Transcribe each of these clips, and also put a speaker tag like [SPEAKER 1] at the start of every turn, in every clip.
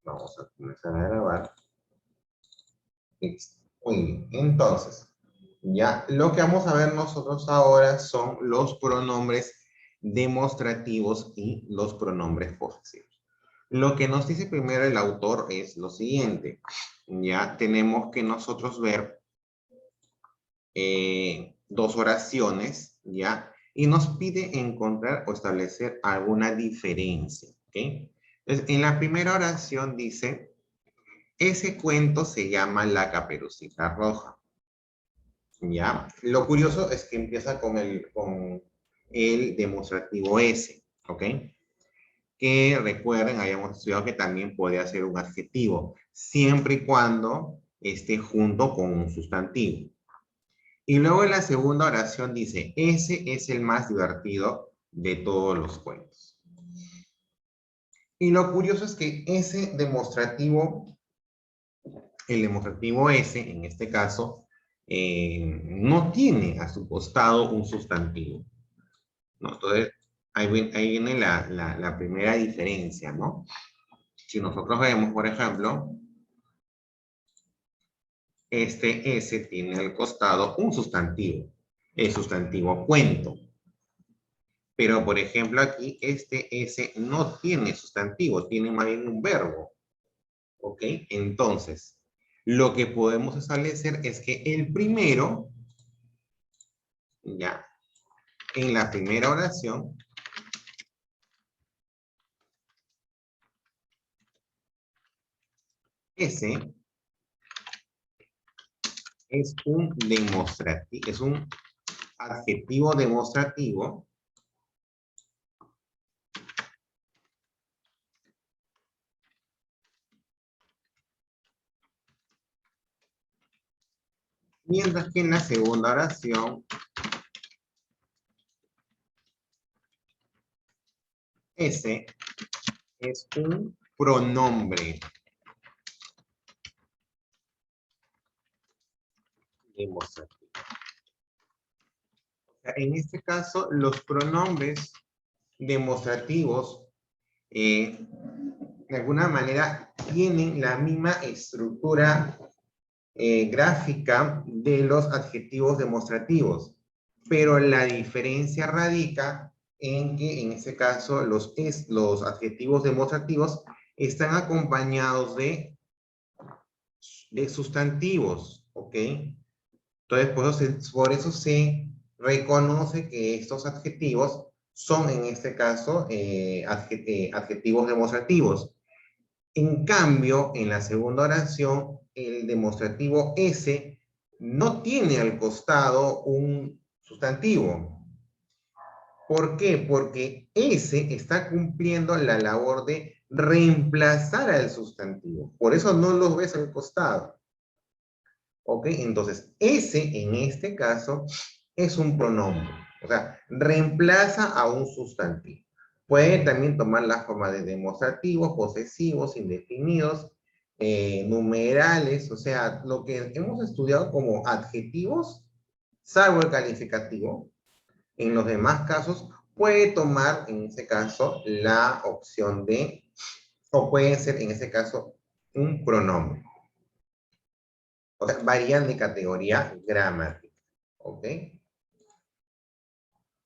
[SPEAKER 1] Vamos a comenzar a grabar. Muy bien. Entonces, ya lo que vamos a ver nosotros ahora son los pronombres demostrativos y los pronombres posesivos. Lo que nos dice primero el autor es lo siguiente. Ya tenemos que nosotros ver dos oraciones, ¿ya? Y nos pide encontrar o establecer alguna diferencia, ¿ok? Entonces, en la primera oración dice, ese cuento se llama La Caperucita Roja, ¿ya? Lo curioso es que empieza con el demostrativo S, ¿ok? Que recuerden, habíamos estudiado que también puede ser un adjetivo, siempre y cuando esté junto con un sustantivo. Y luego en la segunda oración dice, ese es el más divertido de todos los cuentos. Y lo curioso es que ese demostrativo, el demostrativo S, en este caso, no tiene a su costado un sustantivo, ¿no? Entonces, ahí viene la primera diferencia, ¿no? Si nosotros vemos, por ejemplo, este S tiene al costado un sustantivo, el sustantivo cuento. Pero, por ejemplo, aquí este S no tiene sustantivo, tiene más bien un verbo. ¿Ok? Entonces, lo que podemos establecer es que el primero, ya, en la primera oración, S es un demostrativo, es un adjetivo demostrativo mientras que en la segunda oración S es un pronombre demostrativo. En este caso, los pronombres demostrativos de alguna manera tienen la misma estructura gráfica de los adjetivos demostrativos, pero la diferencia radica en que en este caso los adjetivos demostrativos están acompañados de sustantivos, ¿ok? Entonces, por eso se reconoce que estos adjetivos son, en este caso, adjetivos demostrativos. En cambio, en la segunda oración, el demostrativo S no tiene al costado un sustantivo. ¿Por qué? Porque S está cumpliendo la labor de reemplazar al sustantivo. Por eso no lo ves al costado. ¿Ok? Entonces, S en este caso es un pronombre. O sea, reemplaza a un sustantivo. Puede también tomar la forma de demostrativos, posesivos, indefinidos, numerales, o sea, lo que hemos estudiado como adjetivos, salvo el calificativo. En los demás casos, puede tomar, en este caso, la opción de, o puede ser, en este caso, un pronombre. O sea, varían de categoría gramática. ¿Ok?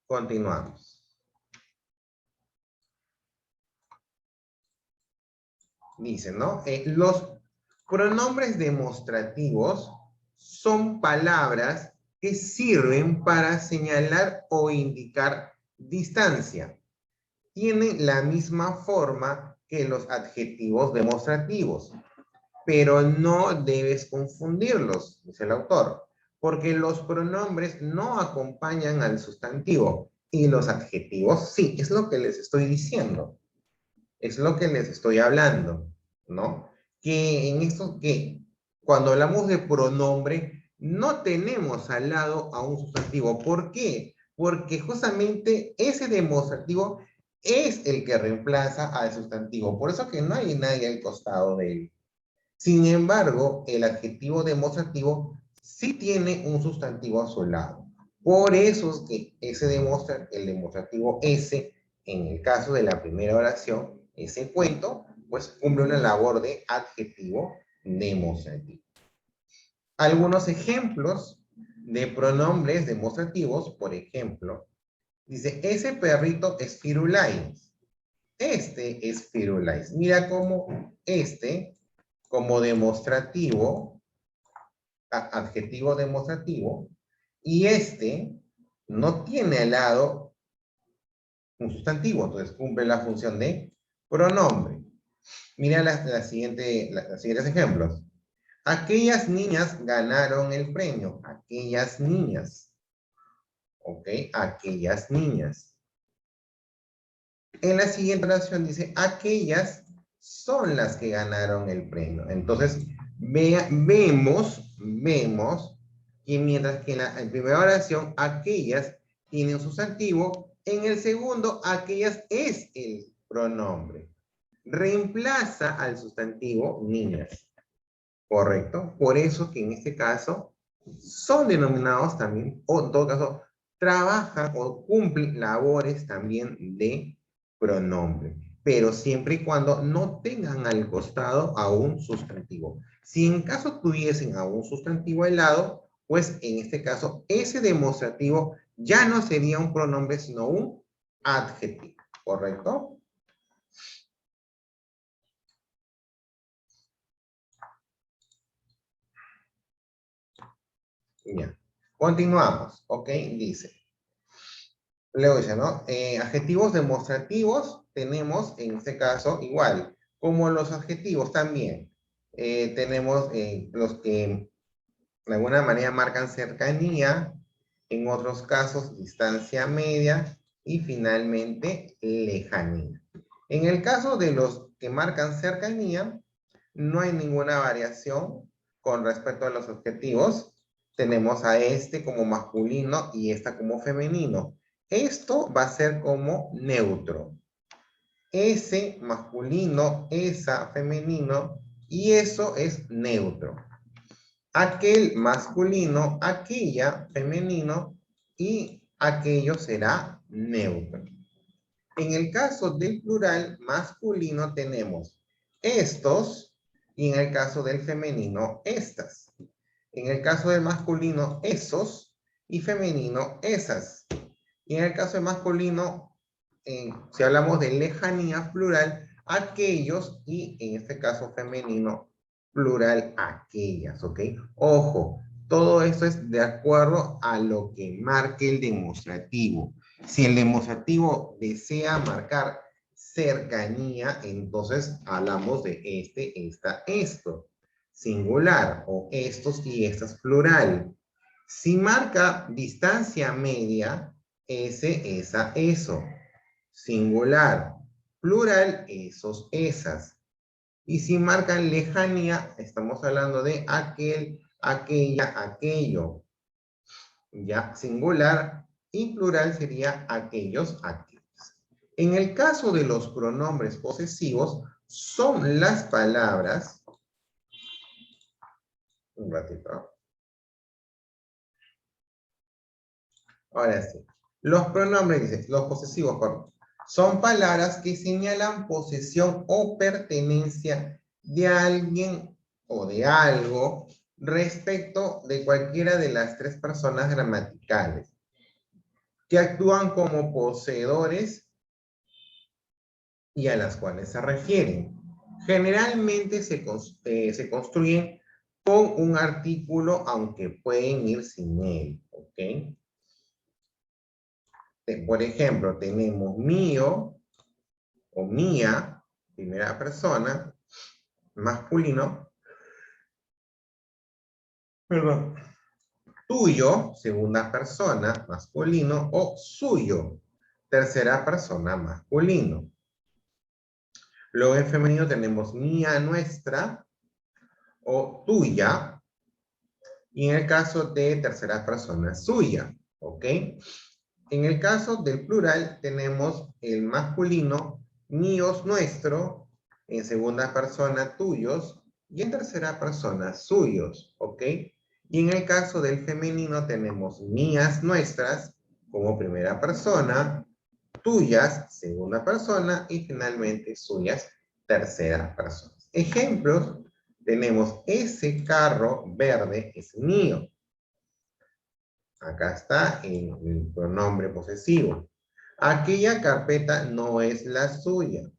[SPEAKER 1] Continuamos. Dice, ¿no? Los pronombres demostrativos son palabras que sirven para señalar o indicar distancia. Tienen la misma forma que los adjetivos demostrativos, pero no debes confundirlos, dice el autor, porque los pronombres no acompañan al sustantivo y los adjetivos sí, es lo que les estoy diciendo, es lo que les estoy hablando, ¿no? Que en esto que cuando hablamos de pronombre no tenemos al lado a un sustantivo. ¿Por qué? Porque justamente ese demostrativo es el que reemplaza al sustantivo, por eso que no hay nadie al costado de él. Sin embargo, el adjetivo demostrativo sí tiene un sustantivo a su lado. Por eso es que el demostrativo S, en el caso de la primera oración, ese cuento, pues cumple una labor de adjetivo demostrativo. Algunos ejemplos de pronombres demostrativos, por ejemplo, dice, ese perrito es Firulais. Este es Firulais. Mira cómo este, como demostrativo, adjetivo demostrativo, y este no tiene al lado un sustantivo, entonces cumple la función de pronombre. Mira los siguientes ejemplos. Aquellas niñas ganaron el premio. Aquellas niñas. ¿Ok? Aquellas niñas. En la siguiente oración dice, aquellas son las que ganaron el premio. Entonces, vemos que mientras que en la primera oración, aquellas tiene un sustantivo, en el segundo, aquellas es el pronombre. Reemplaza al sustantivo niñas. ¿Correcto? Por eso que en este caso son denominados también, o en todo caso, trabajan o cumplen labores también de pronombre, pero siempre y cuando no tengan al costado a un sustantivo. Si en caso tuviesen a un sustantivo al lado, pues en este caso ese demostrativo ya no sería un pronombre, sino un adjetivo, ¿correcto? Bien. Continuamos, ¿ok? Dice, luego dice, ¿no? Adjetivos demostrativos tenemos, en este caso, igual, como los adjetivos también. Tenemos los que de alguna manera marcan cercanía, en otros casos distancia media y finalmente lejanía. En el caso de los que marcan cercanía, no hay ninguna variación con respecto a los adjetivos. Tenemos a este como masculino y esta como femenino. Esto va a ser como neutro. Ese masculino, esa femenino y eso es neutro. Aquel masculino, aquella femenino y aquello será neutro. En el caso del plural masculino tenemos estos y en el caso del femenino estas. En el caso del masculino esos y femenino esas. Y en el caso del masculino, si hablamos de lejanía plural, aquellos y en este caso femenino plural aquellas, ¿ok? Ojo, todo esto es de acuerdo a lo que marque el demostrativo. Si el demostrativo desea marcar cercanía, entonces hablamos de este, esta, esto. Singular o estos y estas plural. Si marca distancia media, ese, esa, eso. Singular. Plural, esos, esas. Y si marcan lejanía, estamos hablando de aquel, aquella, aquello. Ya, singular y plural sería aquellos, aquellos. En el caso de los pronombres posesivos, son las palabras, un ratito. Ahora sí. Los pronombres, dice, los posesivos, perdón, son palabras que señalan posesión o pertenencia de alguien o de algo respecto de cualquiera de las tres personas gramaticales que actúan como poseedores y a las cuales se refieren. Generalmente se construyen con un artículo, aunque pueden ir sin él, ¿ok? Por ejemplo, tenemos mío o mía, primera persona, masculino, perdón, tuyo, segunda persona, masculino, o suyo, tercera persona, masculino. Luego en femenino tenemos mía, nuestra, o tuya, y en el caso de tercera persona, suya, ¿ok? En el caso del plural tenemos el masculino, míos, nuestro, en segunda persona, tuyos, y en tercera persona, suyos, ¿ok? Y en el caso del femenino tenemos mías, nuestras, como primera persona, tuyas, segunda persona, y finalmente suyas, tercera persona. Ejemplos, tenemos ese carro verde es mío. Acá está el pronombre posesivo. Aquella carpeta no es la suya.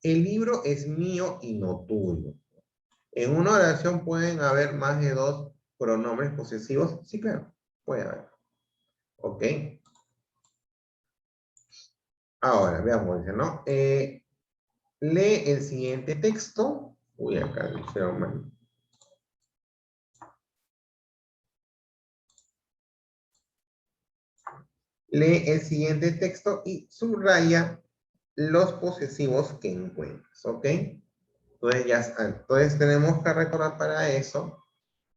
[SPEAKER 1] El libro es mío y no tuyo. ¿En una oración pueden haber más de dos pronombres posesivos? Sí, claro, puede haber. ¿Ok? Ahora, veamos, dice, ¿no? Lee el siguiente texto. Uy, acá lo hicieron mal. Lee el siguiente texto y subraya los posesivos que encuentres, ¿ok? Entonces tenemos que recordar para eso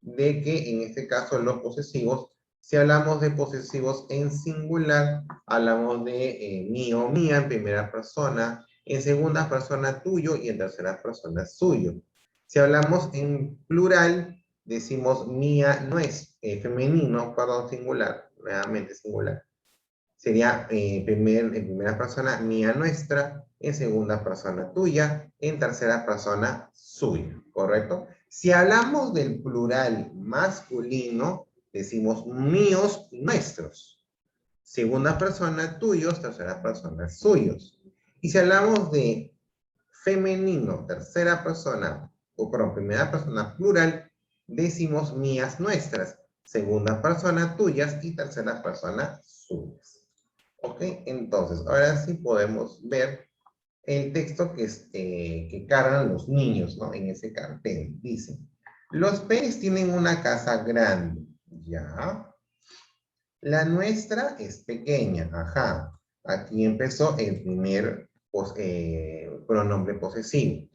[SPEAKER 1] de que en este caso los posesivos, si hablamos de posesivos en singular, hablamos de mío, mía en primera persona, en segunda persona tuyo y en tercera persona suyo. Si hablamos en plural, decimos mía no es femenino, perdón, singular, nuevamente singular. Sería en primera persona mía nuestra, en segunda persona tuya, en tercera persona suya, ¿correcto? Si hablamos del plural masculino, decimos míos nuestros. Segunda persona tuyos, tercera persona suyos. Y si hablamos de femenino, tercera persona, o perdón, primera persona plural, decimos mías nuestras. Segunda persona tuyas y tercera persona suyas. Ok, entonces, ahora sí podemos ver el texto que cargan los niños, ¿no? En ese cartel. Dice, los Pérez tienen una casa grande, ¿ya? La nuestra es pequeña, ajá. Aquí empezó el primer pronombre posesivo.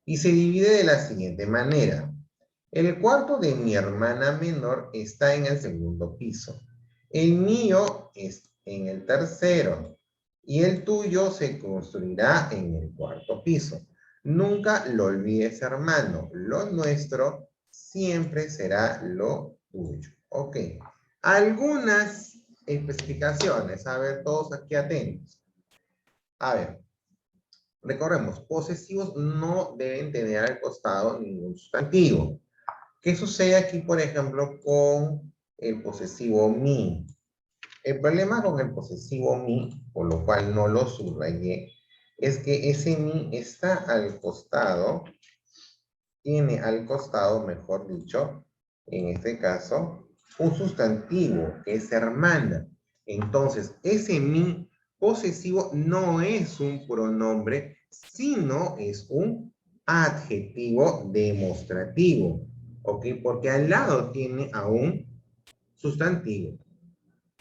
[SPEAKER 1] Y se divide de la siguiente manera. El cuarto de mi hermana menor está en el segundo piso. El mío es en el tercero. Y el tuyo se construirá en el cuarto piso. Nunca lo olvides, hermano. Lo nuestro siempre será lo tuyo. Ok. Algunas especificaciones. A ver, todos aquí atentos. A ver, recordemos, posesivos no deben tener al costado ningún sustantivo. ¿Qué sucede aquí, por ejemplo, con el posesivo mi? El problema con el posesivo mi, por lo cual no lo subrayé, es que ese mi está al costado, tiene al costado, mejor dicho, en este caso, un sustantivo que es hermana. Entonces, ese mi posesivo no es un pronombre, sino es un adjetivo demostrativo. ¿Ok? Porque al lado tiene a un sustantivo.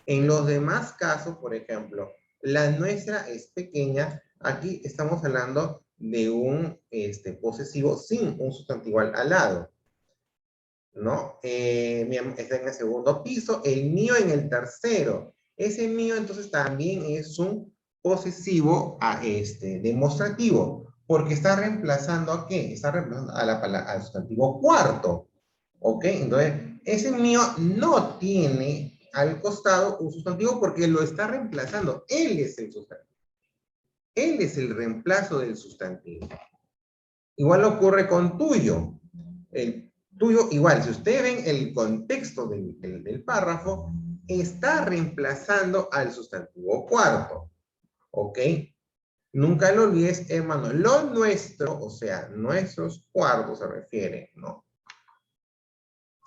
[SPEAKER 1] En los demás casos, por ejemplo, la nuestra es pequeña, aquí estamos hablando de un posesivo sin un sustantivo al lado, ¿no? Está en el segundo piso, el mío en el tercero. Ese mío entonces también es un posesivo demostrativo, porque está reemplazando ¿a qué? Está reemplazando al sustantivo cuarto, ¿ok? Entonces, ese mío no tiene al costado un sustantivo porque lo está reemplazando. Él es el sustantivo. Él es el reemplazo del sustantivo. Igual ocurre con tuyo. El tuyo, igual, si ustedes ven el contexto del párrafo, está reemplazando al sustantivo cuarto. ¿Ok? Nunca lo olvides, hermano. Lo nuestro, o sea, nuestros cuartos se refiere, ¿no?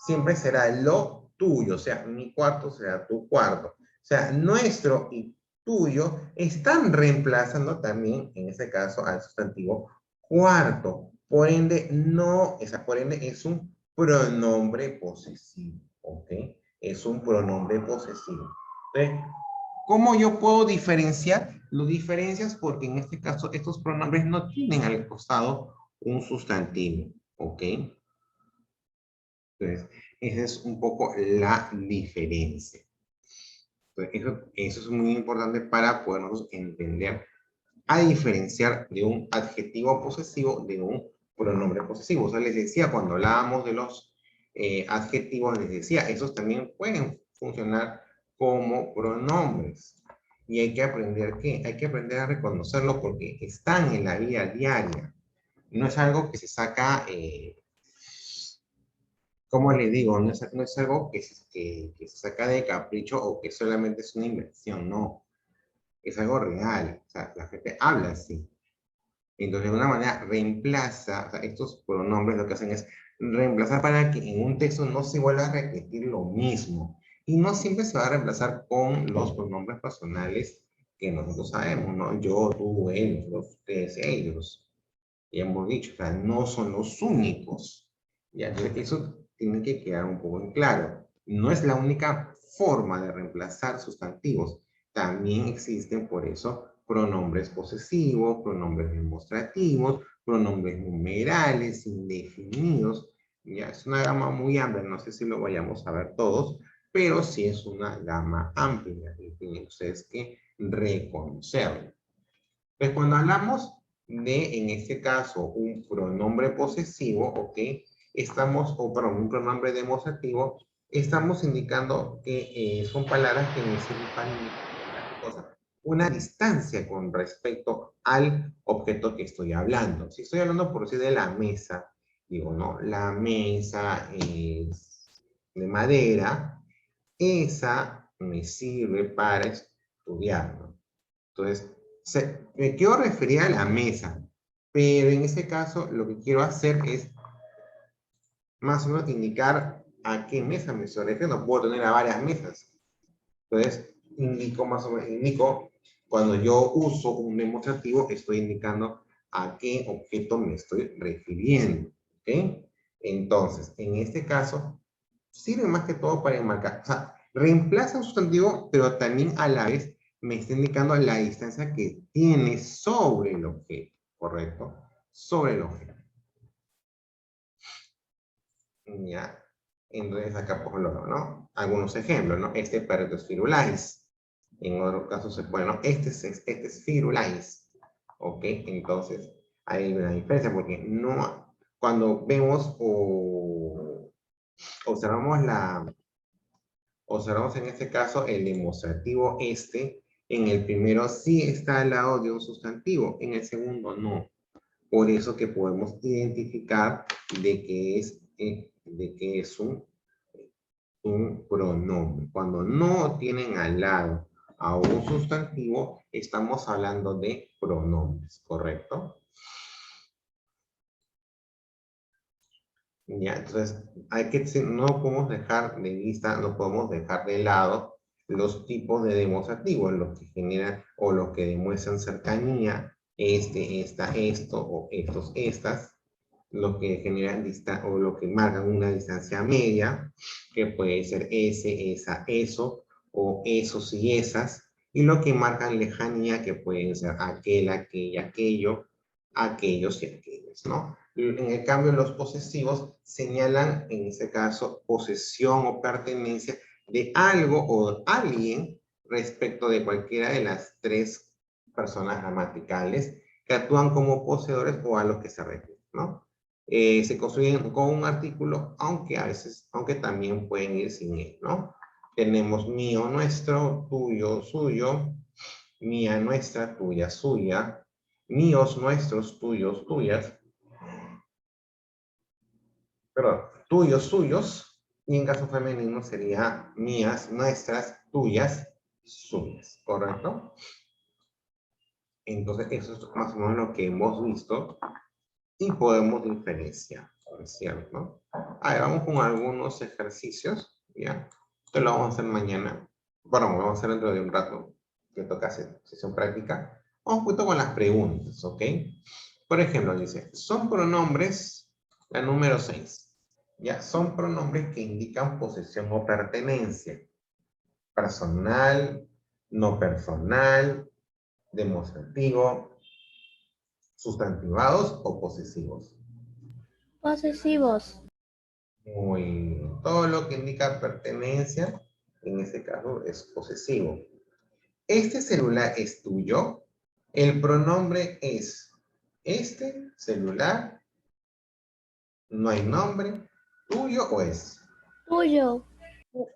[SPEAKER 1] Siempre será lo tuyo, o sea, mi cuarto será tu cuarto. O sea, nuestro y tuyo están reemplazando también, en este caso, al sustantivo cuarto. Por ende, por ende es un pronombre posesivo, ¿ok? Es un pronombre posesivo. Entonces, ¿cómo yo puedo diferenciar? Lo diferencias porque en este caso estos pronombres no tienen al costado un sustantivo, ¿ok? Entonces, esa es un poco la diferencia. Entonces, eso es muy importante para podernos entender a diferenciar de un adjetivo posesivo de un pronombre posesivo. O sea, les decía, cuando hablábamos de los adjetivos, les decía, esos también pueden funcionar como pronombres. Y hay que aprender ¿qué? Hay que aprender a reconocerlo porque están en la vida diaria. No es algo que se saca, ¿cómo le digo? No es algo que se saca de capricho o que solamente es una inversión, no. Es algo real. O sea, la gente habla así. Entonces, de alguna manera, reemplaza, o sea, estos pronombres lo que hacen es reemplazar para que en un texto no se vuelva a repetir lo mismo. Y no siempre se va a reemplazar con los pronombres personales que nosotros sabemos, ¿no? Yo, tú, él, nosotros, ustedes, ellos. Ya hemos dicho, o sea, no son los únicos. Ya, entonces eso tiene que quedar un poco en claro. No es la única forma de reemplazar sustantivos. También existen, por eso, pronombres posesivos, pronombres demostrativos, pronombres numerales, indefinidos. Ya, es una gama muy amplia, no sé si lo vayamos a ver todos, pero sí es una gama amplia y tienen ustedes que reconocerlo. Pues cuando hablamos de, en este caso, un pronombre posesivo, ¿ok? Estamos, o perdón, un pronombre demostrativo, estamos indicando que son palabras que necesitan una distancia con respecto al objeto que estoy hablando. Si estoy hablando, por decir, de la mesa, digo, ¿no? La mesa es de madera, esa me sirve para estudiar, ¿no? Entonces, me quiero referir a la mesa, pero en ese caso lo que quiero hacer es más o menos indicar a qué mesa me estoy refiriendo. Puedo tener a varias mesas. Entonces, indico más o menos, indico, cuando yo uso un demostrativo, estoy indicando a qué objeto me estoy refiriendo. ¿Ok? Entonces, en este caso, sirve más que todo para enmarcar. O sea, reemplaza un sustantivo, pero también a la vez me está indicando la distancia que tiene sobre el objeto, ¿correcto? Sobre el objeto. Ya. Entonces acá, por ejemplo, ¿no? Algunos ejemplos, ¿no? Este perro es firulais. En otros casos se puede, ¿no? Este es firulais. ¿Ok? Entonces, hay una diferencia porque no, cuando vemos o observamos observamos en este caso el demostrativo este, en el primero sí está al lado de un sustantivo, en el segundo no. Por eso que podemos identificar de que es un pronombre. Cuando no tienen al lado a un sustantivo, estamos hablando de pronombres, ¿correcto? Ya, entonces, no podemos dejar de vista, no podemos dejar de lado los tipos de demostrativos, los que generan o los que demuestran cercanía, esto, o estos, estas, los que generan o lo que marcan una distancia media, que puede ser ese, esa, eso, o esos y esas, y lo que marcan lejanía, que pueden ser aquel, aquella, aquello, aquellos y aquellos, ¿no? En el cambio, los posesivos señalan, en este caso, posesión o pertenencia de algo o alguien respecto de cualquiera de las tres personas gramaticales que actúan como poseedores o a los que se refieren, ¿no? Se construyen con un artículo, aunque a veces, aunque también pueden ir sin él, ¿no? Tenemos mío, nuestro, tuyo, suyo, mía, nuestra, tuya, suya, míos, nuestros, tuyos, tuyas, perdón, tuyos, suyos, y en caso femenino sería mías, nuestras, tuyas, suyas, ¿correcto? Entonces, eso es más o menos lo que hemos visto y podemos diferenciar, ¿cierto? A ver, vamos con algunos ejercicios, ¿ya? Esto lo vamos a hacer mañana. Bueno, lo vamos a hacer dentro de un rato, que toca hacer sesión práctica. Vamos un poquito con las preguntas, ¿ok? Por ejemplo, dice, son pronombres, la número 6. Ya, son pronombres que indican posesión o pertenencia. Personal, no personal, demostrativo, sustantivados o posesivos.
[SPEAKER 2] Posesivos.
[SPEAKER 1] Muy bien. Todo lo que indica pertenencia, en este caso, es posesivo. ¿Este celular es tuyo? El pronombre es este celular, no hay nombre, tuyo o es.
[SPEAKER 2] Tuyo. Tuyo.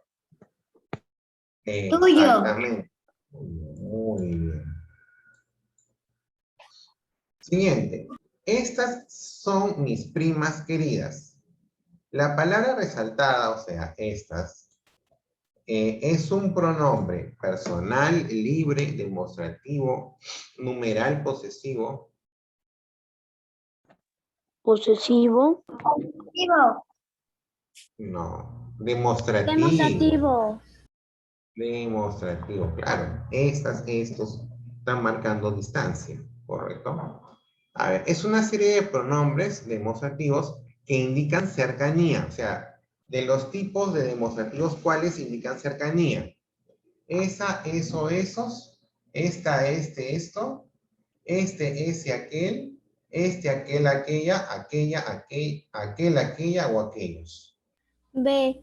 [SPEAKER 1] Exactamente. Muy bien. Siguiente. Estas son mis primas queridas. La palabra resaltada, o sea, estas, es un pronombre personal, libre, demostrativo, numeral, posesivo.
[SPEAKER 3] Posesivo.
[SPEAKER 1] No, demostrativo.
[SPEAKER 2] Demostrativo.
[SPEAKER 1] Demostrativo, claro. Estos están marcando distancia, ¿correcto? A ver, es una serie de pronombres demostrativos que indican cercanía. O sea, de los tipos de demostrativos, ¿cuáles indican cercanía? Esa, eso, esos, esta, este, esto, este, ese, aquel, este, aquel, aquella, aquel, aquella o aquellos.
[SPEAKER 2] B.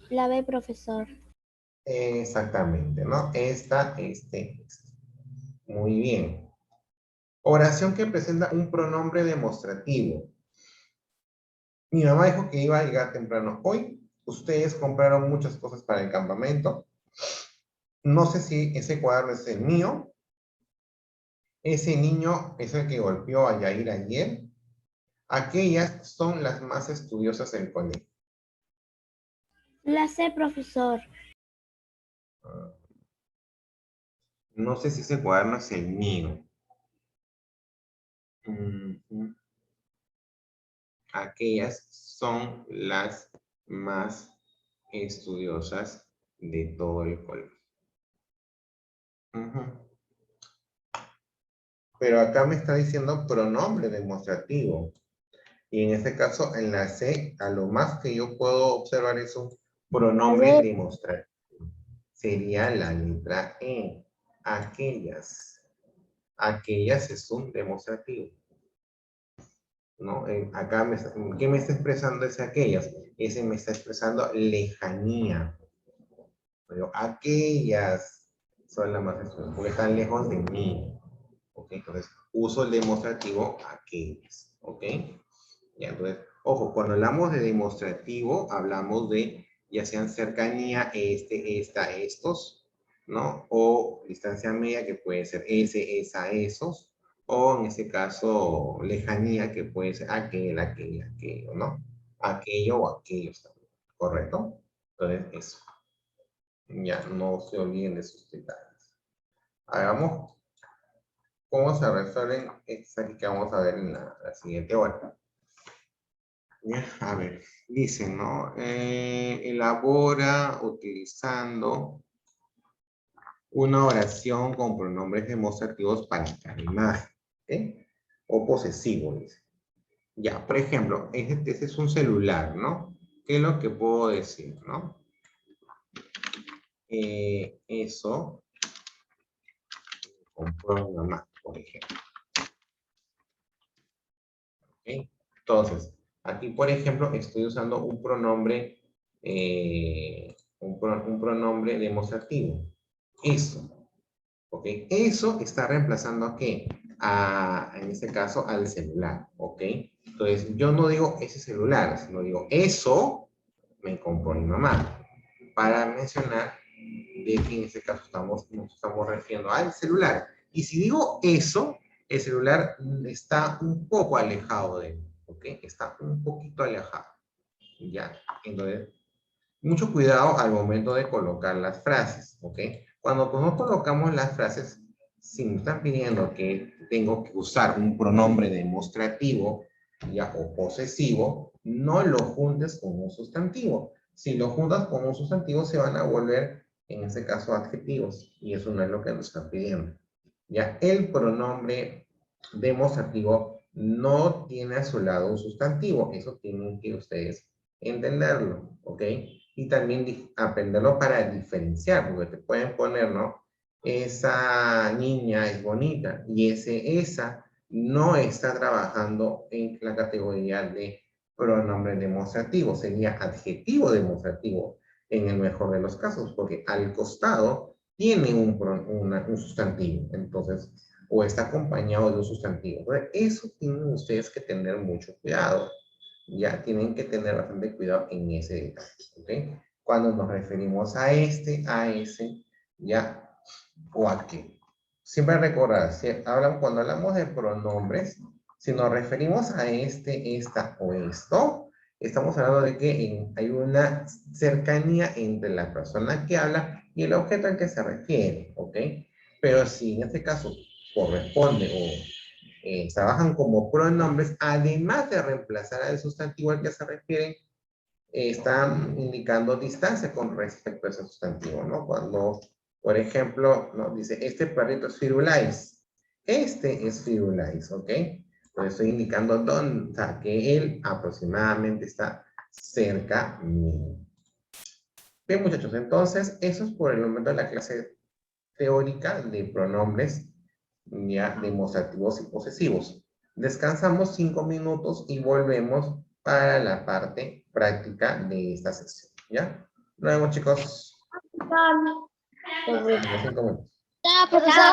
[SPEAKER 2] La B, profesor.
[SPEAKER 1] Exactamente, ¿no? Esta, este. Muy bien. Oración que presenta un pronombre demostrativo. Mi mamá dijo que iba a llegar temprano hoy. Ustedes compraron muchas cosas para el campamento. No sé si ese cuaderno es el mío. Ese niño es el que golpeó a Yair ayer. Aquellas son las más estudiosas del colegio.
[SPEAKER 2] La C, profesor.
[SPEAKER 1] No sé si ese cuaderno es el mío. Aquellas son las más estudiosas de todo el colegio. Pero acá me está diciendo pronombre demostrativo. Y en este caso, en la C, a lo más que yo puedo observar es un pronombre demostrativo. Sería la letra E. Aquellas. Aquellas es un demostrativo. ¿No? Acá, ¿qué me está expresando ese aquellas? Ese me está expresando lejanía. Pero aquellas son las más estudiosas, porque están lejos de mí. ¿Ok? Entonces, uso el demostrativo aquellas. ¿Ok? Ya, entonces, ojo, cuando hablamos de demostrativo, hablamos de ya sean cercanía, este, esta, estos, ¿no? O distancia media, que puede ser ese, esa, esos. O en este caso, lejanía, que puede ser aquel, aquella, aquello, ¿no? Aquello o aquellos también. ¿Correcto? Entonces, eso. Ya, no se olviden de sus detalles. Hagamos cómo se resuelven estas aquí que vamos a ver en la siguiente hora. Ya, a ver, dice, ¿no? Elabora utilizando una oración con pronombres demostrativos para calmar, ¿eh? O posesivo, dice. Ya, por ejemplo, este es un celular, ¿no? ¿Qué es lo que puedo decir, no? Eso compró mi mamá, por ejemplo. ¿Ok? Entonces, aquí, por ejemplo, estoy usando un pronombre, un pronombre demostrativo. Eso. ¿Ok? Eso está reemplazando a qué? En este caso, al celular. ¿Ok? Entonces, yo no digo ese celular, sino digo eso me compró mi mamá. Para mencionar de que en este caso nos estamos refiriendo al celular. Y si digo eso, el celular está un poco alejado de mí, ¿ok? Está un poquito alejado, ¿ya? Entonces, mucho cuidado al momento de colocar las frases, ¿ok? Cuando no colocamos las frases, si me están pidiendo que tengo que usar un pronombre demostrativo, ya, o posesivo, no lo juntes con un sustantivo. Si lo juntas con un sustantivo, se van a volver, en este caso, adjetivos, y eso no es lo que nos están pidiendo. Ya, el pronombre demostrativo no tiene a su lado un sustantivo, eso tienen que ustedes entenderlo, ¿ok? Y también aprenderlo para diferenciar, porque te pueden poner, ¿no? Esa niña es bonita y esa no está trabajando en la categoría de pronombre demostrativo, sería adjetivo demostrativo en el mejor de los casos, porque al costado tiene un sustantivo, entonces, o está acompañado de un sustantivo. Entonces, eso tienen ustedes que tener mucho cuidado. Ya tienen que tener bastante cuidado en ese detalle, ¿ok? Cuando nos referimos a este, a ese, ya, o a qué. Siempre recordar, cuando hablamos de pronombres, si nos referimos a este, esta o esto, estamos hablando de que hay una cercanía entre la persona que habla y el objeto al que se refiere, ¿ok? Pero si en este caso corresponde o trabajan como pronombres, además de reemplazar al sustantivo al que se refieren, están indicando distancia con respecto a ese sustantivo, ¿no? Cuando, por ejemplo, ¿no? Dice, este perrito es Firulais. Este es Firulais, ¿ok? Entonces estoy indicando dónde, o sea, que él aproximadamente está cerca mío. Bien, muchachos, entonces, eso es por el momento de la clase teórica de pronombres ya demostrativos y posesivos. Descansamos 5 minutos y volvemos para la parte práctica de esta sesión, ¿ya? Nos vemos, chicos. En 5 minutos.
[SPEAKER 2] Profesor.